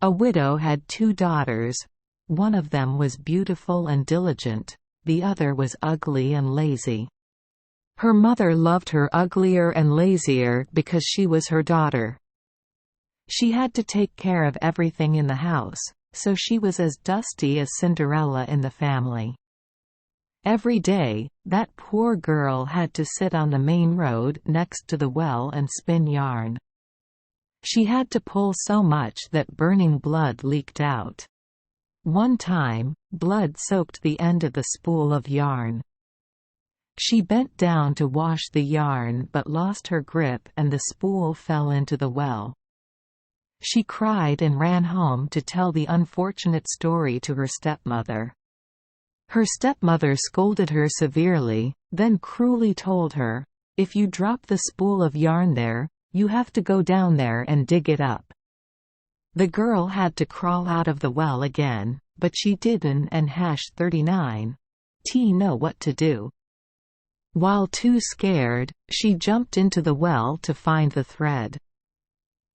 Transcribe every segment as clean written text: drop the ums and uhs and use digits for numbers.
A widow had 2 daughters. One of them was beautiful and diligent, the other was ugly and lazy. Her mother loved her uglier and lazier because she was her daughter. She had to take care of everything in the house, so she was as dusty as Cinderella in the family. Every day, that poor girl had to sit on the main road next to the well and spin yarn. She had to pull so much that burning blood leaked out. One time, blood soaked the end of the spool of yarn. She bent down to wash the yarn but lost her grip and the spool fell into the well. She cried and ran home to tell the unfortunate story to her stepmother. Her stepmother scolded her severely, then cruelly told her, "If you drop the spool of yarn there, you have to go down there and dig it up." The girl had to crawl out of the well again, but she didn't and #39 know what to do. While too scared, she jumped into the well to find the thread.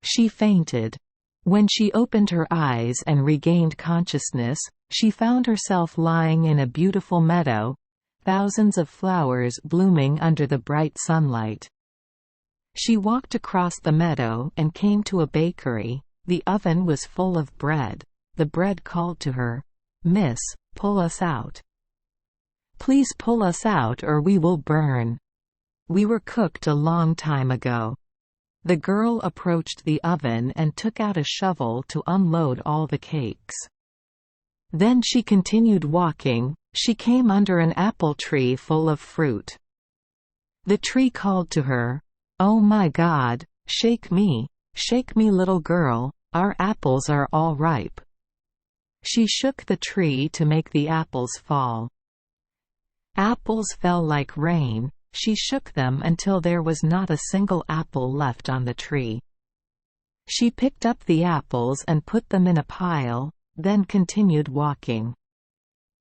She fainted. When she opened her eyes and regained consciousness, she found herself lying in a beautiful meadow, thousands of flowers blooming under the bright sunlight. She walked across the meadow and came to a bakery. The oven was full of bread. The bread called to her, "Miss, pull us out. Please pull us out or we will burn. We were cooked a long time ago." The girl approached the oven and took out a shovel to unload all the cakes. Then she continued walking. She came under an apple tree full of fruit. The tree called to her, "Oh my God, shake me, little girl, our apples are all ripe." She shook the tree to make the apples fall. Apples fell like rain. She shook them until there was not a single apple left on the tree. She picked up the apples and put them in a pile, then continued walking.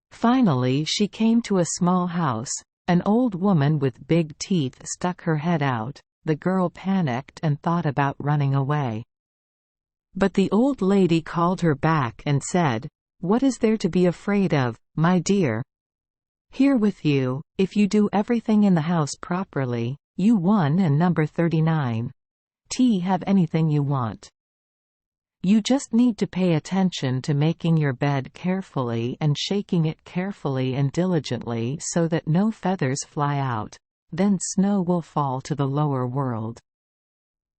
Finally she came to a small house. An old woman with big teeth stuck her head out. The girl panicked and thought about running away. But the old lady called her back and said, "What is there to be afraid of, my dear? Here with you, if you do everything in the house properly, you won and #39 have anything you want. You just need to pay attention to making your bed carefully and shaking it carefully and diligently so that no feathers fly out. Then snow will fall to the lower world.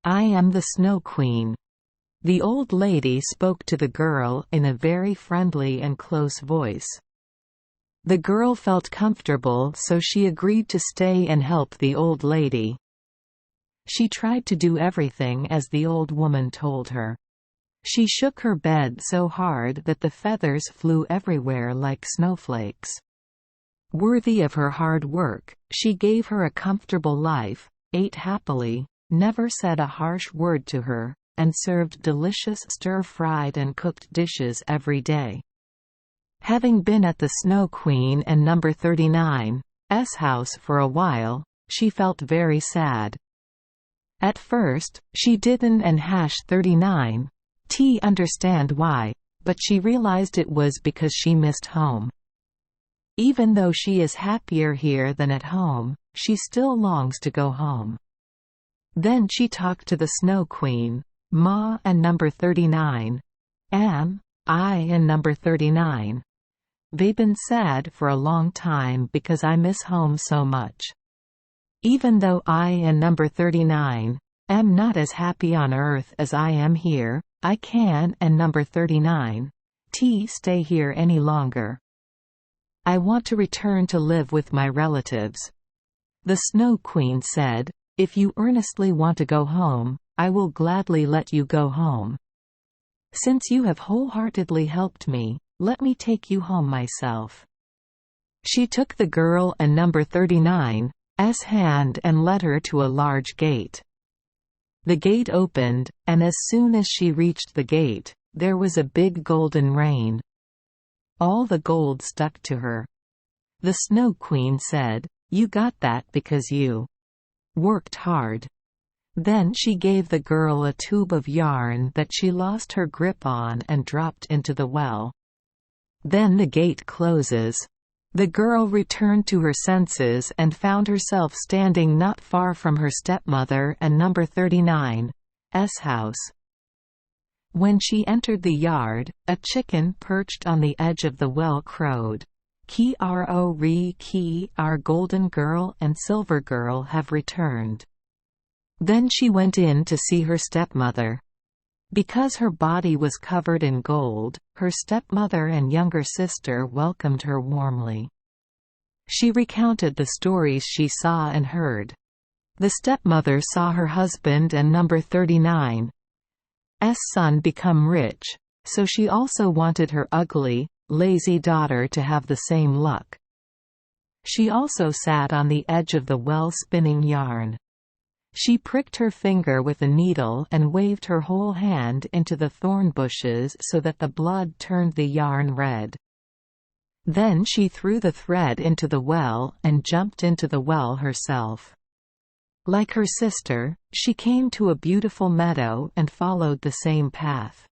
I am the Snow Queen." The old lady spoke to the girl in a very friendly and close voice. The girl felt comfortable, so she agreed to stay and help the old lady. She tried to do everything as the old woman told her. She shook her bed so hard that the feathers flew everywhere like snowflakes. Worthy of her hard work, she gave her a comfortable life, ate happily, never said a harsh word to her, and served delicious stir-fried and cooked dishes every day. Having been at the Snow Queen and #39's house for a while, she felt very sad. At first, she didn't and #39 understand why, but she realized it was because she missed home. Even though she is happier here than at home, she still longs to go home. Then she talked to the Snow Queen, "Ma and #39, I and #39. They've been sad for a long time because I miss home so much. Even though I and #39 am not as happy on earth as I am here, I can and #39 stay here any longer. I want to return to live with my relatives." The Snow Queen said, "If you earnestly want to go home, I will gladly let you go home. Since you have wholeheartedly helped me, let me take you home myself." She took the girl and #39's hand and led her to a large gate. The gate opened, and as soon as she reached the gate, there was a big golden rain. All the gold stuck to her. The Snow Queen said, "You got that because you worked hard. Then she gave the girl a tube of yarn that she lost her grip on and dropped into the well. Then the gate closes. The girl returned to her senses and found herself standing not far from her stepmother and number 39's house. When she entered the yard, a chicken perched on the edge of the well crowed, "Ki our golden girl and silver girl have returned." Then she went in to see her stepmother. Because her body was covered in gold, her stepmother and younger sister welcomed her warmly. She recounted the stories she saw and heard. The stepmother saw her husband and number 39's son become rich, so she also wanted her ugly, lazy daughter to have the same luck. She also sat on the edge of the well spinning yarn. She pricked her finger with a needle and waved her whole hand into the thorn bushes so that the blood turned the yarn red. Then she threw the thread into the well and jumped into the well herself. Like her sister, she came to a beautiful meadow and followed the same path.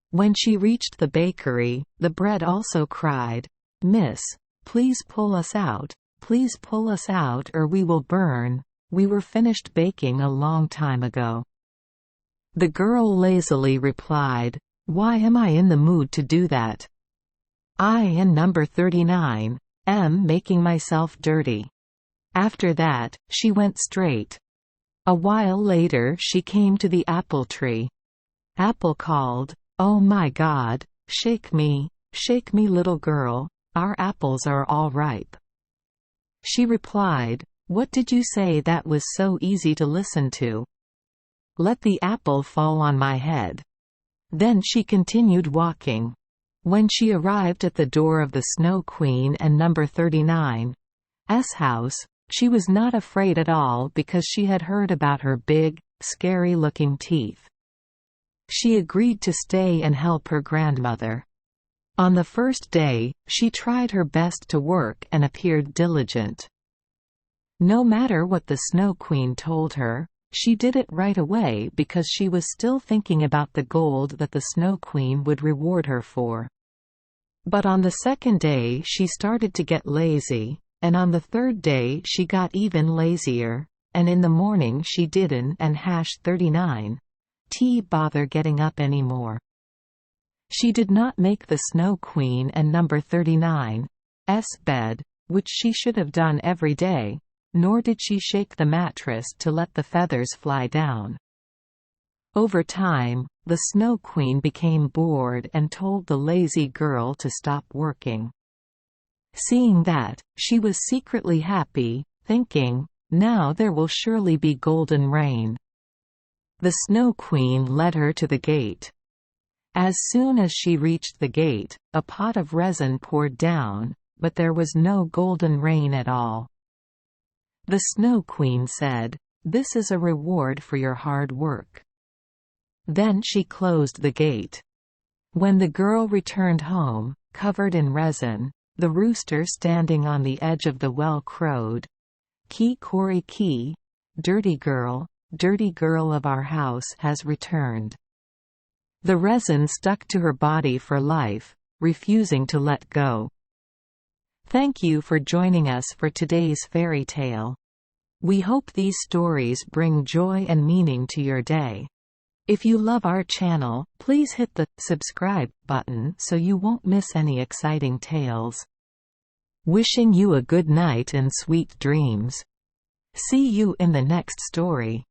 When she reached the bakery, the bread also cried, "Miss, please pull us out or we will burn. We were finished baking a long time ago." The girl lazily replied, "Why am I in the mood to do that? I and number 39's am making myself dirty." After that, she went straight. A while later she came to the apple tree. Apple called, "Oh my God, shake me little girl, our apples are all ripe." She replied, "What did you say that was so easy to listen to? Let the apple fall on my head." Then she continued walking. When she arrived at the door of the Snow Queen and number 39's house, she was not afraid at all because she had heard about her big, scary-looking teeth. She agreed to stay and help her grandmother. On the first day, she tried her best to work and appeared diligent. No matter what the Snow Queen told her, she did it right away because she was still thinking about the gold that the Snow Queen would reward her for. But on the second day she started to get lazy, and on the third day she got even lazier, and in the morning she didn't and #39's bother getting up anymore. She did not make the Snow Queen and number 39's bed, which she should have done every day, nor did she shake the mattress to let the feathers fly down. Over time, the Snow Queen became bored and told the lazy girl to stop working. Seeing that, she was secretly happy, thinking, "Now there will surely be golden rain." The Snow Queen led her to the gate. As soon as she reached the gate, a pot of resin poured down, but there was no golden rain at all. The Snow Queen said, "This is a reward for your hard work." Then she closed the gate. When the girl returned home, covered in resin, the rooster standing on the edge of the well crowed, "Ki Kori Ki, dirty girl of our house has returned." The resin stuck to her body for life, refusing to let go. Thank you for joining us for today's fairy tale. We hope these stories bring joy and meaning to your day. If you love our channel, please hit the subscribe button so you won't miss any exciting tales. Wishing you a good night and sweet dreams. See you in the next story.